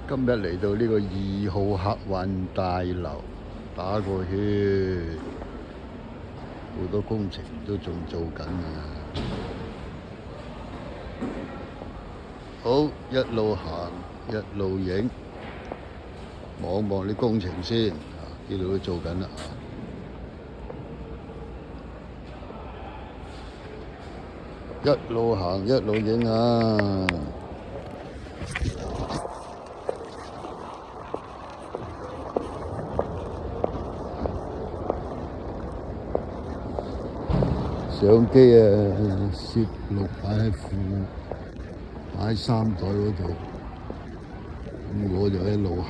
今日嚟到呢個2號客運大樓打個圈，好多工程都仲做緊啊！好，一路行一路影，望望啲工程先，呢度都做緊啦。一路行一路影啊！相機攝錄擺喺擺喺衫袋嗰度，咁我就一路行，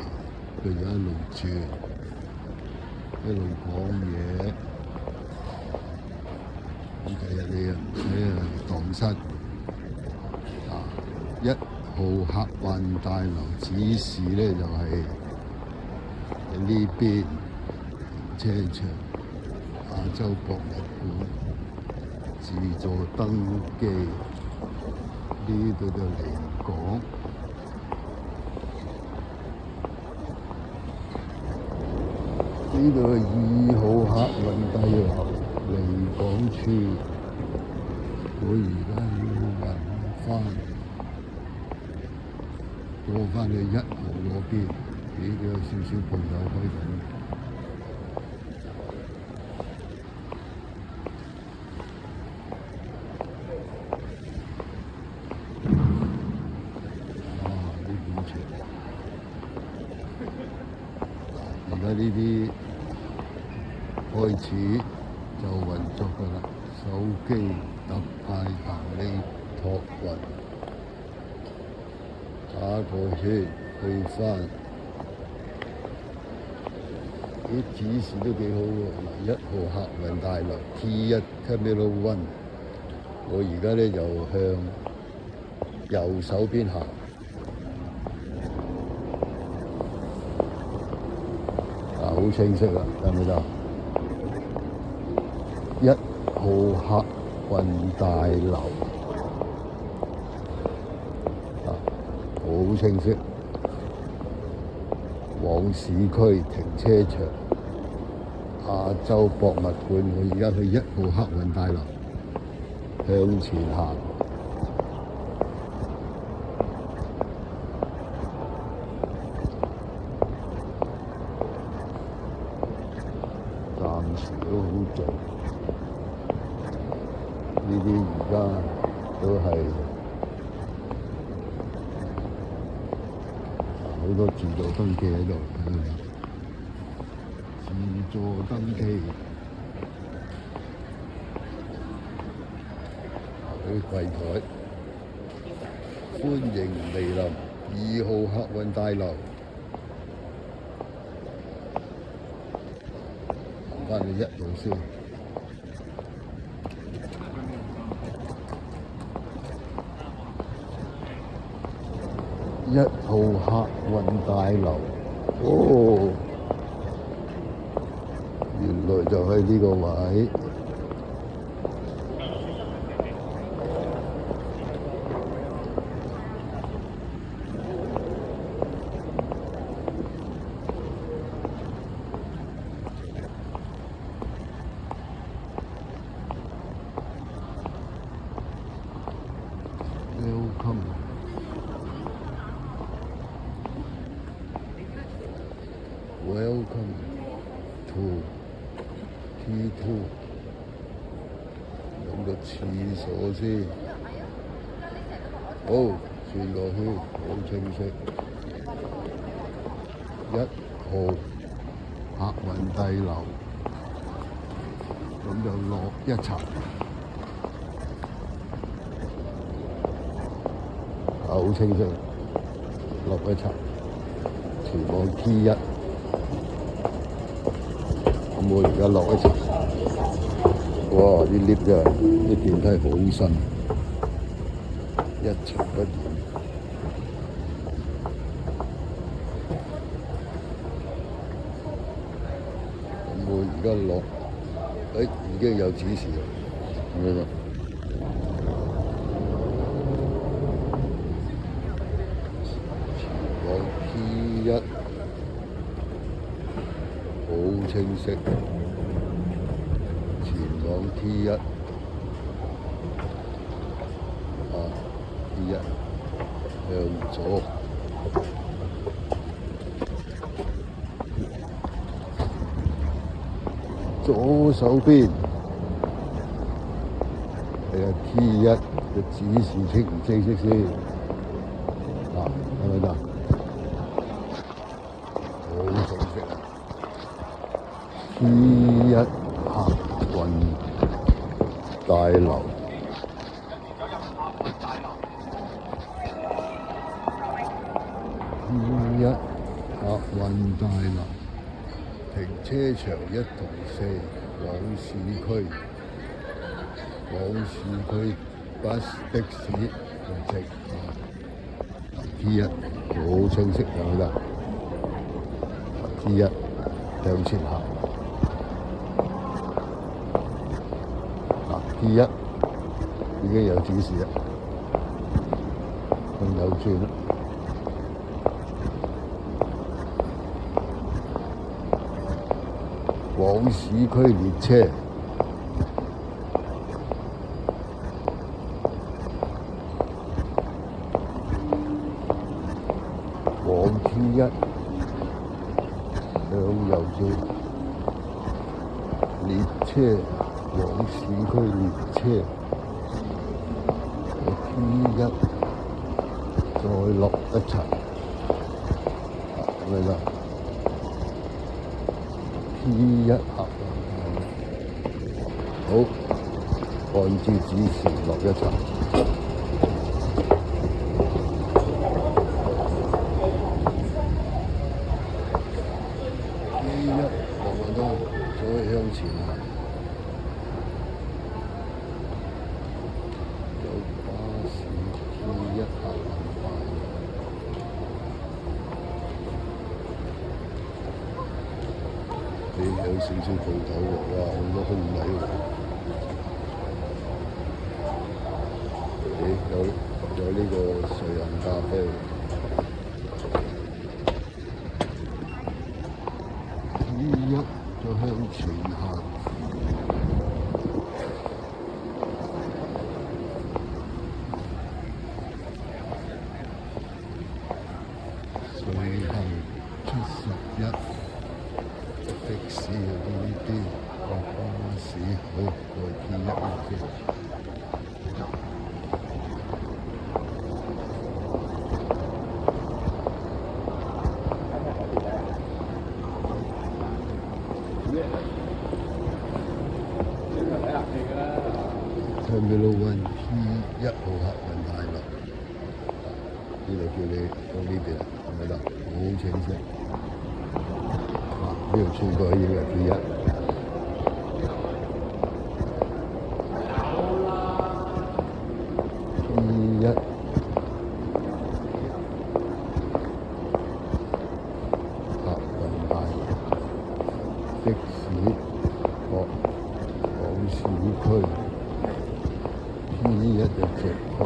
佢就一路轉，一路講嘢。咁第日你又唔使蕩失。1號客運大樓指示咧就係呢邊停車場，亞洲博物館自助登記，呢度就離港。呢度係2號客運大樓離港處，我而家要揾翻過返去1號嗰邊，呢度有少少鋪頭開緊。而家呢啲開始就運作㗎啦，手機特派行李託運，打個圈去返。啲指示都幾好喎，1號客運大樓 T1 Terminal 1，我而家咧就向右手邊行。好清晰啦，得唔得？1號客運大樓好清晰。往市區停車場，亞洲博物館。我而家去1號客運大樓，向前行。暫時都好靜，呢啲而家都係好多自助登記喺度，自助登記，啲櫃台，歡迎蒞臨2號客運大樓。返去1號先。1號客運大樓，哦，原來就喺呢個位。Welcome to T2， 揾個廁所先。好，轉個圈，好清晰。1號客運大樓，咁就落一層。好清晰，落一層，前往 T1。咁我而家落一層，哇！啲 lift 真係，啲電梯好新，一層不染。咁我而家落，已經有指示啦，咁樣。往 T 清晰。前往 T1 T1向左，左手邊睇下 T1嘅指示清唔清晰先？係咪得？好清晰啊！T1客運大樓。T1客運大樓，停車場1同4，往市區，巴士的士同直T1好清晰係咪得？T1向前行，T1已經有指示啦，向右轉啦。往市區列車，往T1向右轉，列車往市區列車，T1再落一層，係咪啦？T1客運好，按照指示落一層。T1落咗都再向前行，有巴士T1客運大樓。有少少鋪頭喎，哇！好多空位喎。有呢個瑞幸咖啡。T1再向前行，瑞幸71。的士呢啲巴士好過T1嘅。Terminal 1 T1號客運大樓，呢度叫你到呢邊啦，係咪得？好清晰。呢度穿過已經係T1。T1客運大樓，的士往市區，T1就直去。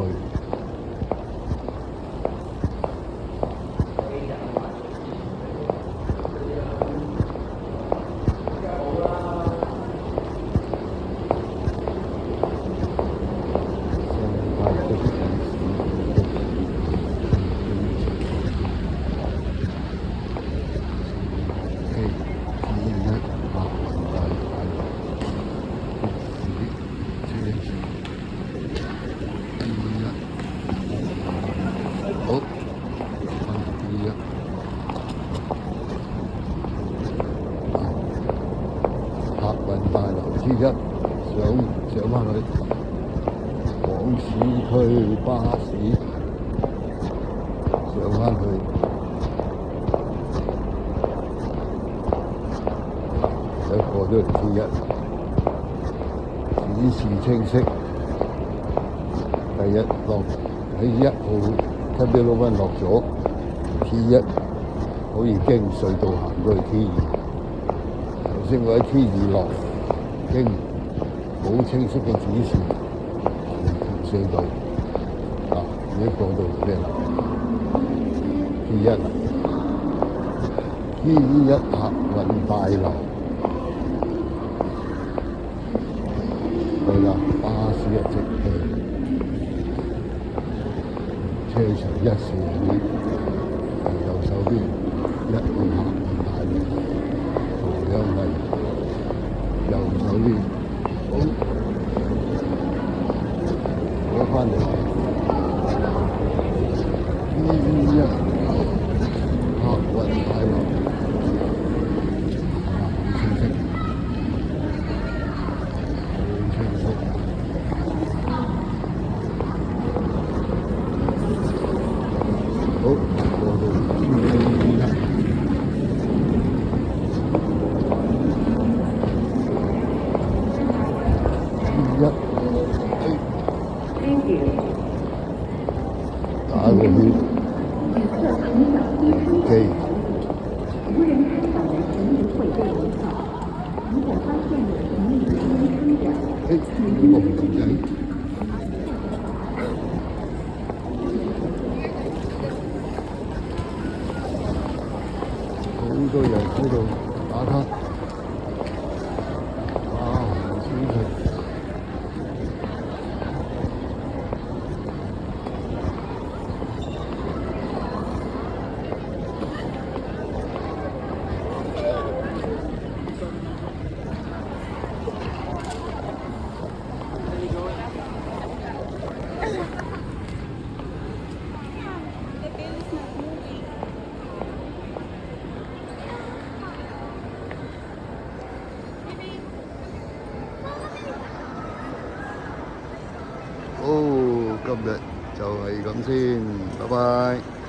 T1上返去，往市區巴士上返去，一個都係T1，指示清晰。第一落喺1號Terminal 1落咗，T1可以經隧道行到去T2。頭先我喺T2落。經好清晰嘅指示，隧道已經過到咩啦？T1 客運大樓。啦，巴士嘅直氣，車場1、4邊，右手邊1號客運大樓，同樣係右手邊。好，攞翻嚟，B1客運大樓，好清晰，好清晰。好，過到B1。打個圈，機。無人開返的行李會被移走。如果發現有行李不應分表，請勿離開。好多人喺度打卡，好清晰。好，今日就係咁先，拜拜。